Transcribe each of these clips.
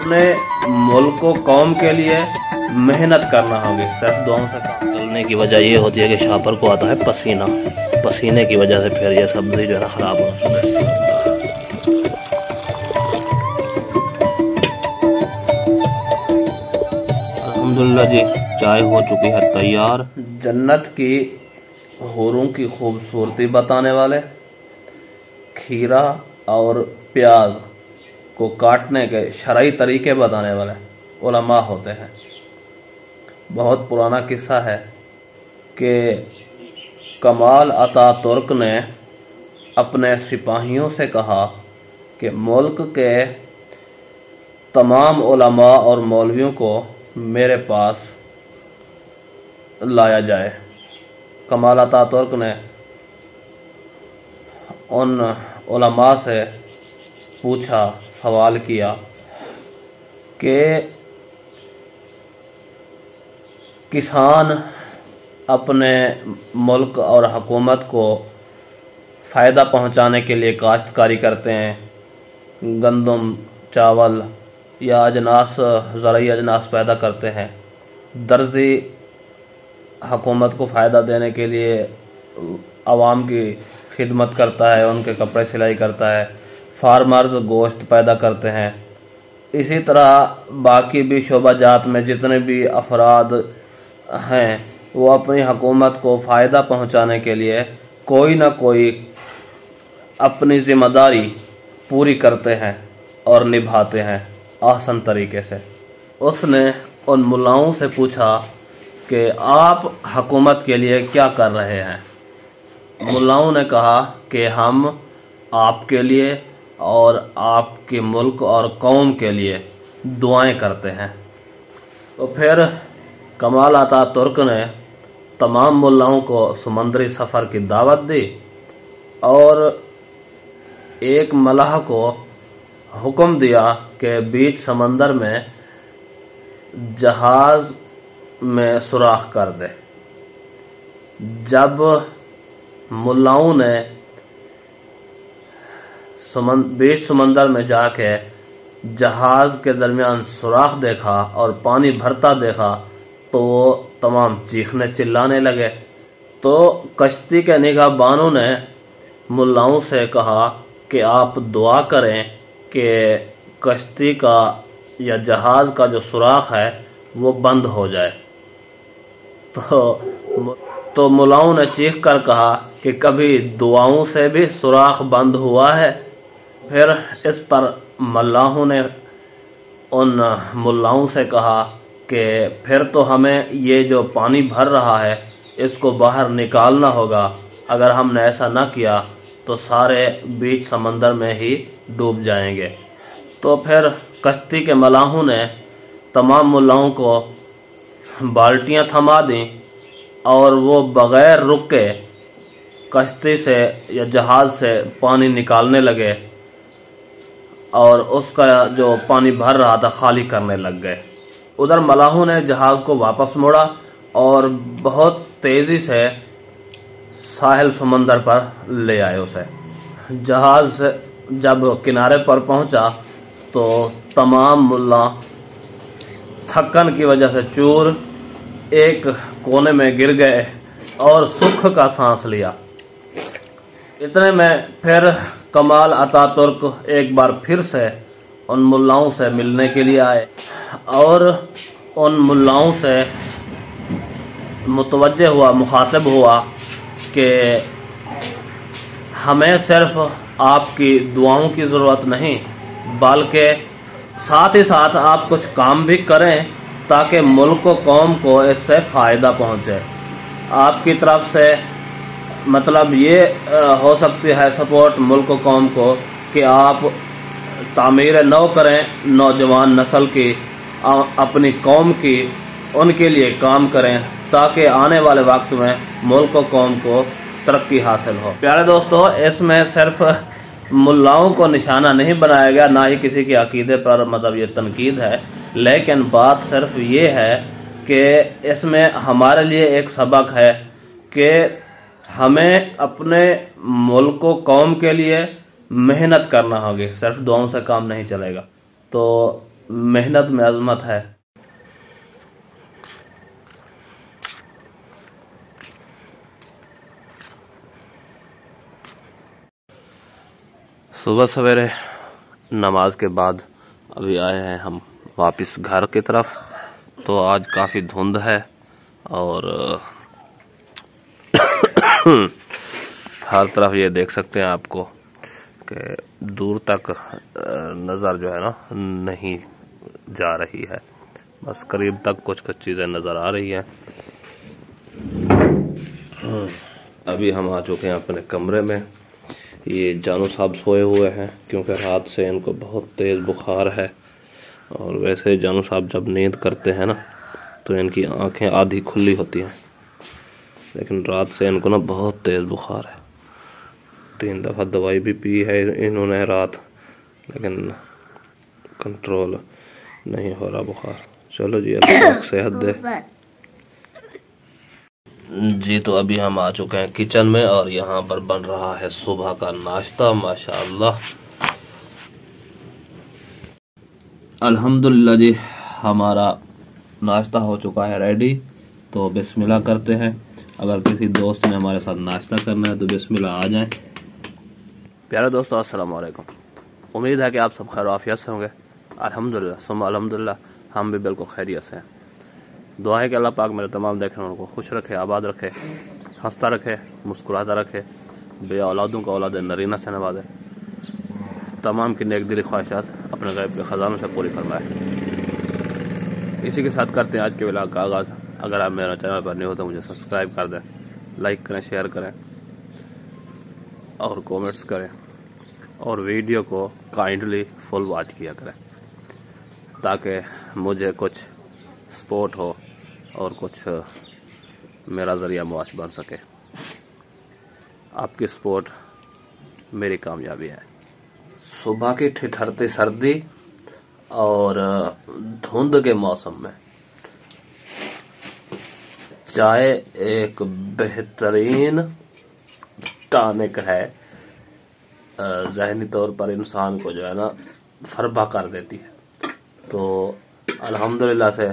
अपने मुल्क को कौम के लिए मेहनत करना होगी। सिर्फ दुआओं से काम चलने की वजह ये होती है कि शापर को आता है पसीना, पसीने की वजह से फिर ये सब्जी जो है ना खराब हो। अल्हम्दुलिल्लाह जी, चाय हो चुकी है तैयार। जन्नत की हूरों की खूबसूरती बताने वाले खीरा और प्याज को काटने के शरई तरीके बताने वाले उलमा होते हैं। बहुत पुराना किस्सा है कि कमाल अतातुर्क ने अपने सिपाहियों से कहा कि मुल्क के तमाम उलमा और मौलवियों को मेरे पास लाया जाए। कमाल अतातुर्क ने उन उलमा से पूछा, सवाल किया कि किसान अपने मुल्क और हुकूमत को फ़ायदा पहुंचाने के लिए काश्तकारी करते हैं, गंदम, चावल या अजनास, ज़रूरी अजनास पैदा करते हैं। दर्जी हुकूमत को फ़ायदा देने के लिए आवाम की खिदमत करता है, उनके कपड़े सिलाई करता है। फार्मर्स गोश्त पैदा करते हैं। इसी तरह बाकी भी शोबाजात में जितने भी अफराद हैं वो अपनी हुकूमत को फ़ायदा पहुंचाने के लिए कोई ना कोई अपनी ज़िम्मेदारी पूरी करते हैं और निभाते हैं आसान तरीके से। उसने उन मुल्लाओं से पूछा कि आप हुकूमत के लिए क्या कर रहे हैं। मुल्लाओं ने कहा कि हम आपके लिए और आपके मुल्क और कौम के लिए दुआएं करते हैं। तो फिर कमाल अतातुर्क ने तमाम मुल्लाओं को समंदरी सफ़र की दावत दी और एक मलाह को हुक्म दिया कि बीच समंदर में जहाज़ में सुराख कर दे। जब मुल्लाओं ने बीच समंदर में जाके जहाज़ के दरमियान सुराख देखा और पानी भरता देखा तो वो तमाम चीखने चिल्लाने लगे। तो कश्ती के निगाहबानों ने मुल्लाओं से कहा कि आप दुआ करें कि कश्ती का या जहाज़ का जो सुराख है वो बंद हो जाए। तो मुल्लाओं ने चीख कर कहा कि कभी दुआओं से भी सुराख बंद हुआ है। फिर इस पर मल्लाहों ने उन मुल्लाओं से कहा कि फिर तो हमें ये जो पानी भर रहा है इसको बाहर निकालना होगा। अगर हमने ऐसा ना किया तो सारे बीच समंदर में ही डूब जाएंगे। तो फिर कश्ती के मल्लाहों ने तमाम मुल्लाओं को बाल्टियां थमा दी और वो बग़ैर रुके कश्ती से या जहाज़ से पानी निकालने लगे और उसका जो पानी भर रहा था खाली करने लग गए। उधर मलाहों ने जहाज़ को वापस मोड़ा और बहुत तेज़ी से साहिल समंदर पर ले आए उसे। जहाज़ जब किनारे पर पहुंचा तो तमाम मुल्ला थकन की वजह से चूर एक कोने में गिर गए और सुख का सांस लिया। इतने में फिर कमाल अतातुर्क एक बार फिर से उन मुल्लाओं से मिलने के लिए आए और उन मुल्लाओं से मुतवज्जे हुआ, मुखातिब हुआ कि हमें सिर्फ आपकी दुआओं की ज़रूरत नहीं बल्कि साथ ही साथ आप कुछ काम भी करें ताकि मुल्क को, कौम को इससे फ़ायदा पहुँचे। आपकी तरफ से मतलब ये हो सकती है सपोर्ट मुल्क कौम को कि आप तामीर नौ करें, नौजवान नस्ल की, अपनी कौम की, उनके लिए काम करें ताकि आने वाले वक्त में मुल्क कौम को तरक्की हासिल हो। प्यारे दोस्तों, इसमें सिर्फ मुल्लाओं को निशाना नहीं बनाया गया, ना ही किसी के अकीदे पर मतलब ये तनकीद है, लेकिन बात सिर्फ ये है कि इसमें हमारे लिए एक सबक है कि हमें अपने मुल्क कौम के लिए मेहनत करना होगी, सिर्फ दुआओं से काम नहीं चलेगा। तो मेहनत में अजमत है। सुबह सवेरे नमाज के बाद अभी आए हैं हम वापस घर की तरफ। तो आज काफ़ी धुंध है और हर तरफ ये देख सकते हैं आपको कि दूर तक नज़र जो है ना नहीं जा रही है, बस करीब तक कुछ कुछ चीज़ें नज़र आ रही हैं। अभी हम आ चुके हैं अपने कमरे में। ये जानू साहब सोए हुए हैं क्योंकि रात से इनको बहुत तेज़ बुखार है, और वैसे जानू साहब जब नींद करते हैं ना तो इनकी आंखें आधी खुली होती हैं, लेकिन रात से इनको ना बहुत तेज़ बुखार है। 3 दफ़ा दवाई भी पी है इन्होंने रात, लेकिन कंट्रोल नहीं हो रहा बुखार। चलो जी, अल्लाह सेहत दे जी। तो अभी हम आ चुके हैं किचन में और यहाँ पर बन रहा है सुबह का नाश्ता। माशाअल्लाह, अल्हम्दुलिल्लाह जी, हमारा नाश्ता हो चुका है रेडी। तो बिस्मिल्लाह करते हैं। अगर किसी दोस्त ने हमारे साथ नाश्ता करना है तो बिस्मिल्लाह आ जाएं। प्यारे दोस्तों, अस्सलाम वालेकुम। उम्मीद है कि आप सब खैर आफियत से होंगे। अल्हम्दुलिल्लाह सुम्मा अल्हम्दुलिल्लाह, हम भी बिल्कुल खैरियत से हैं। दुआ है कि अल्लाह पाक मेरे तमाम देखने वालों को खुश रखे, आबाद रखे, हंसता रखे, मुस्कुराता रखे, बे औलादों को औलाद नरीना से नवाजे, तमाम की नेक दिली ख्वाहिशात अपने गैब के ख़जानों से पूरी फरमाए। इसी के साथ करते हैं आज के व्लॉग का आगाज़। अगर आप मेरा चैनल पर नहीं हो तो मुझे सब्सक्राइब कर दें, लाइक करें, शेयर करें और कमेंट्स करें, और वीडियो को काइंडली फुल वॉच किया करें ताकि मुझे कुछ सपोर्ट हो और कुछ मेरा ज़रिया मुआश बन सके। आपकी सपोर्ट मेरी कामयाबी है। सुबह की ठिठुरती सर्दी और धुंध के मौसम में चाय एक बेहतरीन टॉनिक है। ज़हनी तौर पर इंसान को जो है ना फरबा कर देती है। तो अल्हम्दुलिल्लाह से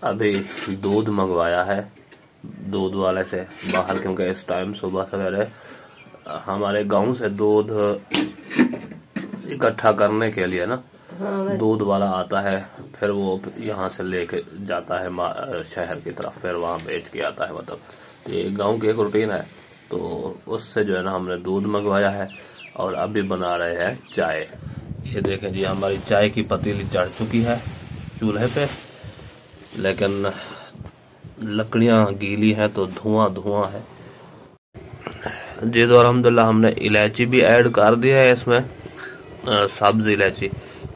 अभी दूध मंगवाया है दूध वाले से बाहर, क्योंकि इस टाइम सुबह सवेरे हमारे गांव से दूध इकट्ठा करने के लिए ना दूध वाला आता है, फिर वो यहाँ से लेके जाता है शहर की तरफ, फिर वहाँ बेच के आता है। मतलब ये गांव की एक रूटीन है। तो उससे जो है ना हमने दूध मंगवाया है और अभी बना रहे हैं चाय। ये देखें जी, हमारी चाय की पतीली चढ़ चुकी है चूल्हे पे, लेकिन लकड़ियाँ गीली हैं तो धुआं धुआं है जी। तो अल्हम्दुलिल्लाह हमने इलायची भी ऐड कर दी है इसमें, सब्ज इलायची,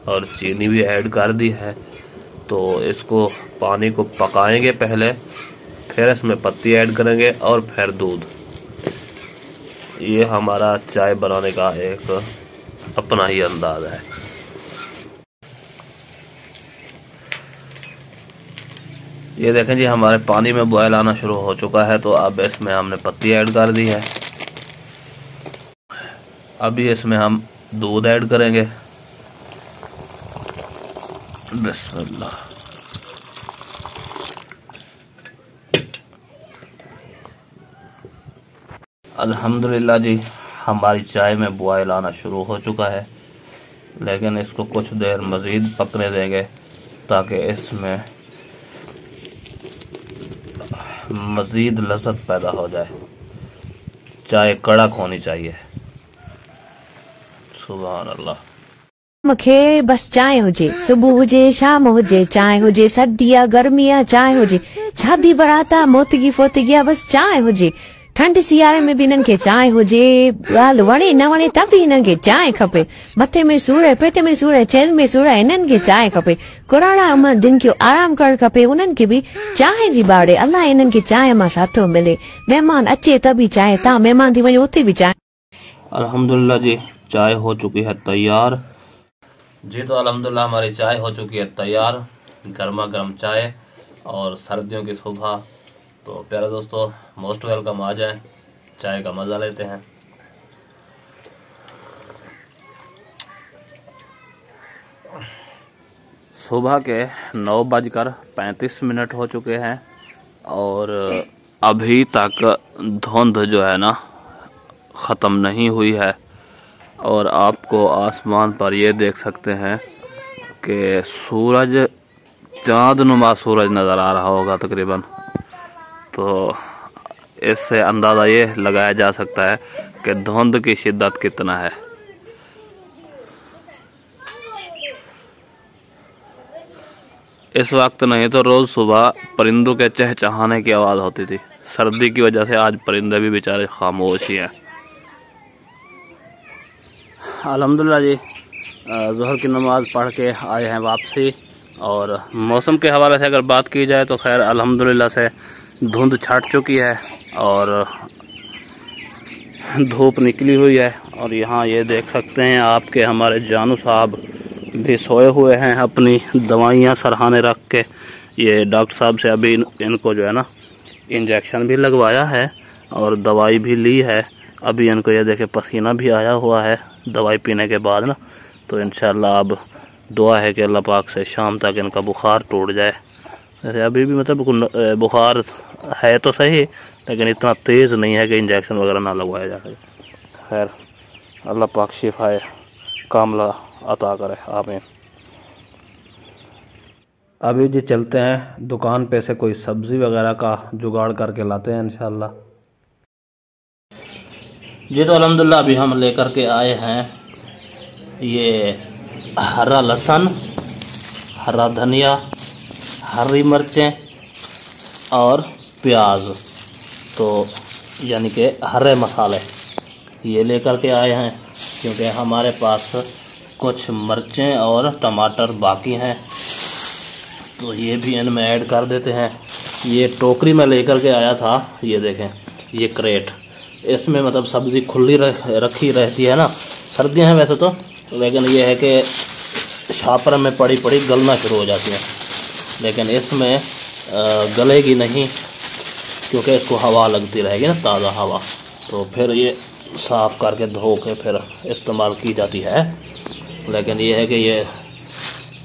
और चीनी भी ऐड कर दी है। तो इसको पानी को पकाएंगे पहले, फिर इसमें पत्ती ऐड करेंगे और फिर दूध। ये हमारा चाय बनाने का एक अपना ही अंदाज है। ये देखें जी, हमारे पानी में बॉयल आना शुरू हो चुका है। तो अब इसमें हमने पत्ती ऐड कर दी है। अभी इसमें हम दूध ऐड करेंगे। बिस्मिल्लाह। अल्हम्दुलिल्लाह जी, हमारी चाय में बॉयल आना शुरू हो चुका है, लेकिन इसको कुछ देर मज़ीद पकने देंगे ताकि इसमें मज़ीद लज़्ज़त पैदा हो जाए। चाय कड़क होनी चाहिए। सुभान अल्लाह। मूंखे बस चांहि हुजे, सुबुह हुजे शाम हुजे, चांहि हुजे सर्दी या गर्मी या चांहि हुजे, शादी बारात मोतगी फोतगी या बस चांहि हुजे। ठंड सियारे में भी इन्हनि खे चांहि हुजे, ॻाल्हि वणे न वणे त बि इन्हनि खे चांहि खपे। मथे में सूर आहे, पेट में सूर आहे, चेन में सूर आहे, इन्हनि खे चांहि खपे। कुराड़ा जिन खे आराम करणु खपे उन्हनि खे बि चांहि जी बाड़े। अलाह इन्हनि खे चांहि मां छा थो मिले। महिमान अचे त बि चांहि, तव्हां महिमान थी वञो उते बि चांहि। अल्हम्दुलिल्लाह जी, चाय हो चुकी है तैयार जी। तो अल्हम्दुलिल्लाह हमारी चाय हो चुकी है तैयार, गर्मा गर्म चाय और सर्दियों की सुबह। तो प्यारे दोस्तों, मोस्ट वेलकम, आ जाएं, चाय का मज़ा लेते हैं। सुबह के 9:35 हो चुके हैं और अभी तक धुंध जो है ना ख़त्म नहीं हुई है। और आपको आसमान पर ये देख सकते हैं कि सूरज, चाँदनुमा सूरज नज़र आ रहा होगा तकरीबन। तो इससे अंदाज़ा ये लगाया जा सकता है कि धुंध की शिद्दत कितना है। इस वक्त नहीं तो रोज़ सुबह परिंदों के चहचहाने की आवाज़ होती थी। सर्दी की वजह से आज परिंदे भी बेचारे खामोश ही हैं। अल्हम्दुलिल्लाह जी, ज़ोहर की नमाज़ पढ़ के आए हैं वापसी। और मौसम के हवाले से अगर बात की जाए तो खैर अल्हम्दुलिल्लाह से धुंध छट चुकी है और धूप निकली हुई है। और यहाँ ये देख सकते हैं आपके हमारे जानू साहब भी सोए हुए हैं अपनी दवाइयाँ सरहाने रख के। ये डॉक्टर साहब से अभी इनको जो है ना इंजेक्शन भी लगवाया है और दवाई भी ली है। अभी इनको ये देखे पसीना भी आया हुआ है दवाई पीने के बाद ना। तो इंशाल्लाह अब दुआ है कि अल्लाह पाक से शाम तक इनका बुखार टूट जाए। जैसे अभी भी मतलब बुखार है तो सही, लेकिन इतना तेज़ नहीं है कि इंजेक्शन वगैरह ना लगवाया जा सके। खैर अल्लाह पाक शिफाए कामला अता करे, आमीन। अभी जी चलते हैं दुकान पे से कोई सब्ज़ी वगैरह का जुगाड़ करके लाते हैं इंशाल्लाह जी। तो अल्हम्दुलिल्लाह अभी हम लेकर के आए हैं ये हरा लहसुन, हरा धनिया, हरी मिर्चें और प्याज, तो यानी कि हरे मसाले ये लेकर के आए हैं क्योंकि हमारे पास कुछ मिर्चें और टमाटर बाकी हैं, तो ये भी इनमें ऐड कर देते हैं। ये टोकरी में लेकर के आया था, ये देखें ये क्रेट, इसमें मतलब सब्ज़ी खुली रखी रहती है ना। सर्दियाँ हैं वैसे तो, लेकिन ये है कि छापर में पड़ी पड़ी गलना शुरू हो जाती है, लेकिन इसमें गलेगी नहीं क्योंकि इसको हवा लगती रहेगी ना, ताज़ा हवा। तो फिर ये साफ़ करके धो के फिर इस्तेमाल की जाती है। लेकिन ये है कि ये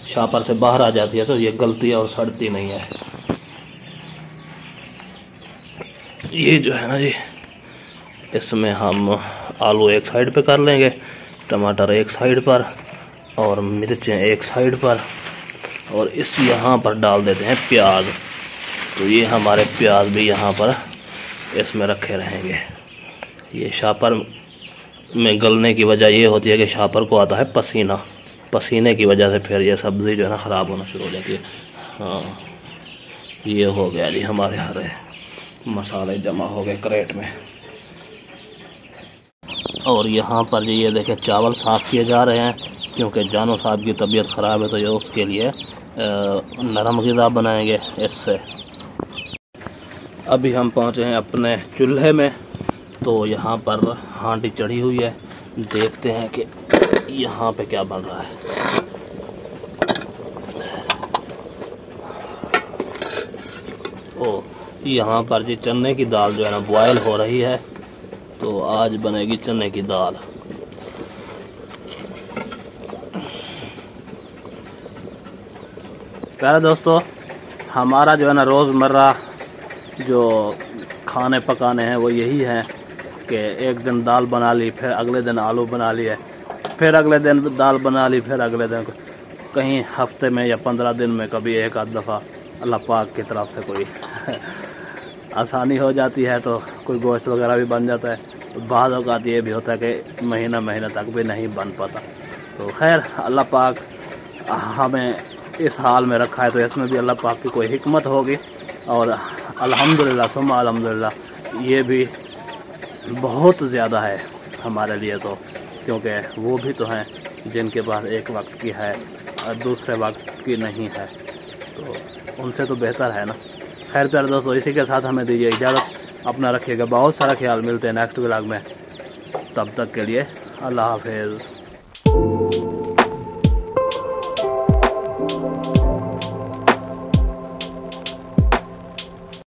छापर से बाहर आ जाती है तो ये गलती है और सड़ती नहीं है। ये जो है ना जी, इसमें हम आलू एक साइड पे कर लेंगे, टमाटर एक साइड पर और मिर्चें एक साइड पर, और इस यहाँ पर डाल देते हैं प्याज। तो ये हमारे प्याज भी यहाँ पर इसमें रखे रहेंगे। ये शापर में गलने की वजह ये होती है कि शापर को आता है पसीना, पसीने की वजह से फिर ये सब्ज़ी जो है ना ख़राब होना शुरू हो जाती है। हाँ, ये हो गया जी, हमारे हरे मसाले जमा हो गए क्रेट में। और यहाँ पर जी ये देखें चावल साफ़ किए जा रहे हैं क्योंकि जानू साहब की तबीयत ख़राब है, तो ये उसके लिए नरम ग़िज़ा बनाएंगे इससे। अभी हम पहुँचे हैं अपने चूल्हे में, तो यहाँ पर हांडी चढ़ी हुई है, देखते हैं कि यहाँ पे क्या बन रहा है। ओ, यहाँ पर जी चने की दाल जो है ना बॉयल हो रही है, तो आज बनेगी चने की दाल। प्यारे दोस्तों, हमारा जो है ना रोज़मर्रा जो खाने पकाने हैं वो यही है कि एक दिन दाल बना ली, फिर अगले दिन आलू बना लिए, फिर अगले दिन दाल बना ली, फिर अगले दिन कहीं हफ्ते में या 15 दिन में कभी एक आध दफ़ा अल्लाह पाक की तरफ से कोई आसानी हो जाती है तो कोई गोश्त वगैरह भी बन जाता है। बाद औक़ात ये भी होता है कि महीना तक भी नहीं बन पाता। तो खैर अल्लाह पाक हमें इस हाल में रखा है, तो इसमें भी अल्लाह पाक की कोई हिकमत होगी। और अल्हम्दुलिल्लाह सुम्मा अल्हम्दुलिल्लाह ये भी बहुत ज़्यादा है हमारे लिए, तो क्योंकि वो भी तो हैं जिनके पास एक वक्त की है और दूसरे वक्त की नहीं है, तो उनसे तो बेहतर है ना। खैर प्यारे दोस्तों, इसी के साथ हमें दीजिए इजाज़त। अपना रखिएगा बहुत सारा ख्याल। मिलते हैं नेक्स्ट व्लॉग में, तब तक के लिए अल्लाह हाफिज़।